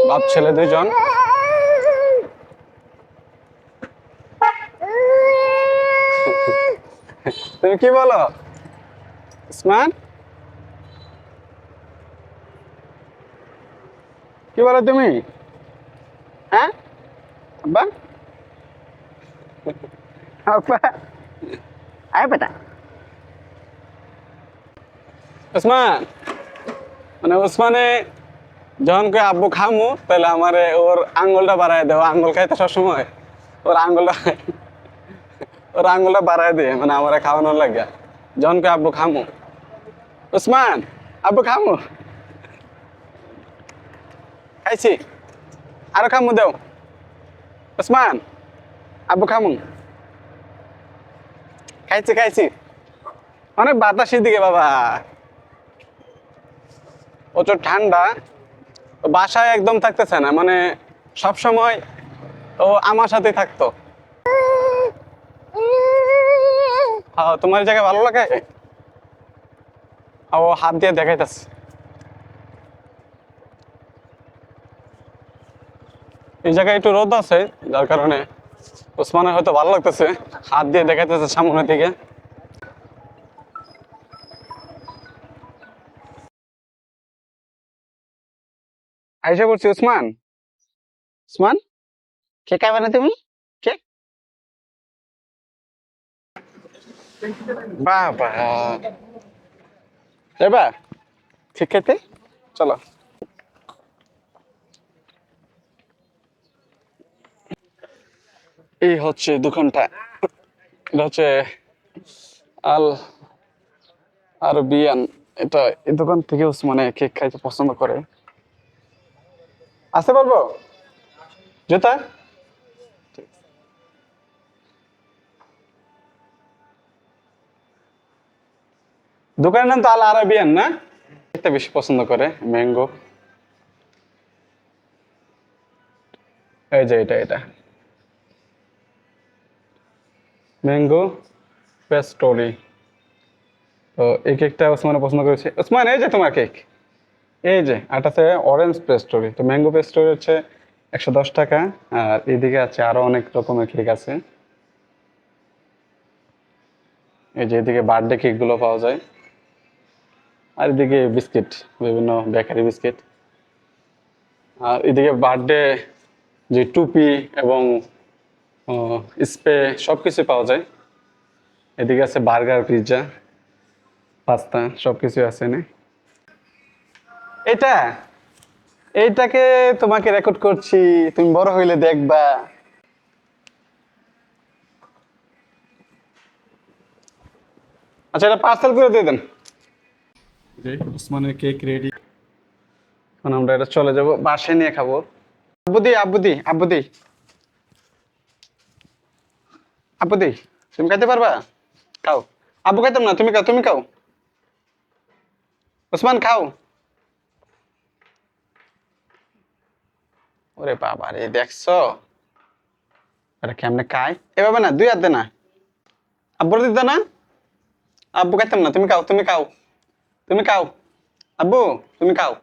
বাপ ছেলে দুইজন। তুমি কি বলো উসমান? কি বলো তুমি? হ্যাঁ আব্বা, আব্বা, আয় বেটা উসমান। মানে উসমানে যখন কই আব্বু খামু তাহলে আমারে ওর আঙ্গুলটা বাড়ায় দেয়। ও আঙ্গুল খাইতে সবসময় ওর আঙ্গুলটা বাড়ায় দিয়ে মানে আমারে খাওয়ানোর লাগে। যখন কই আব্বু খামু, উসমান আব্বু খামু, খাইছি, আরো খামু দেও। উসমান আব্বু খামু, খাইছি খাইছি। অনেক বাতাস দিকে বাবা, প্রচুর ঠান্ডা। ও বাসায় একদম থাকতেছে না, মানে সব সময় ও আমার সাথেই থাকতো। হ্যাঁ, তোমার এই জায়গায় ভালো লাগে? ও হাত দিয়ে দেখাইতেছে। এই জায়গায় একটু রোদ আছে, যার কারণে ওসমানের হয়তো ভালো লাগতেছে, হাত দিয়ে দেখাইতেছে সামনের দিকে। আইসা পড়ছি উসমান। উসমান, কে খাবে না তুমি? কে? বাবা, এবার ঠিক খেতে চলো। এই হচ্ছে দোকানটা, এটা হচ্ছে আল আরবিয়ান। এটা এই দোকান থেকে উসমানে কেক খাইতে পছন্দ করে। আসতে পারবো? জুতা? দোকানের নাম তো আল আরবিয়ান না? এটা বেশি পছন্দ করে ম্যাঙ্গো। এই যে এটা ম্যাঙ্গো পেস্ট্রি। তো এই কেকটা ওসমানে পছন্দ করেছে। ওসমান, এই যে তোমার কেক, এই যে আটাতে অরেঞ্জ পেস্ট্রি। তো ম্যাঙ্গো পেস্ট্রি হচ্ছে 110 টাকা। আর এদিকে আছে আরো অনেক রকমের কেক আছে। এই যে এদিকে বার্থডে কেক গুলো পাওয়া যায়। আর এদিকে বিস্কিট, বিভিন্ন বেকারি বিস্কিট। আর এদিকে বার্থডে যে টুপি এবং স্প্রে সবকিছু পাওয়া যায়। এদিকে আছে বার্গার, পিৎজা, পাস্তা, সবকিছু আছে না। এটা এইটাকে তোমাকে রেকর্ড করছি, তুমি বড় হইলে দেখবা। আচ্ছা, এটা পার্সেল করে দিয়ে দেন। যে উসমানের কেক রেডি। এখন আমরা এটা চলে যাব, বাসায় নিয়ে খাবো। আব্বুদি আব্বুদি আব্বুদি আব্বুদি, তুমি খাইতে পারবা? খাও। আব্বু খাইতাম না, তুমি খাও, তুমি খাও। উসমান খাও। ওরে বাবা রে, দেখছো এটা কেমনে খায়? এভাবে না, দুই হাত দে না। আব্বুর দিতে না। আব্বু খাইতাম না, তুমি খাও, তুমি খাও, তুমি খাও। আব্বু তুমি খাও।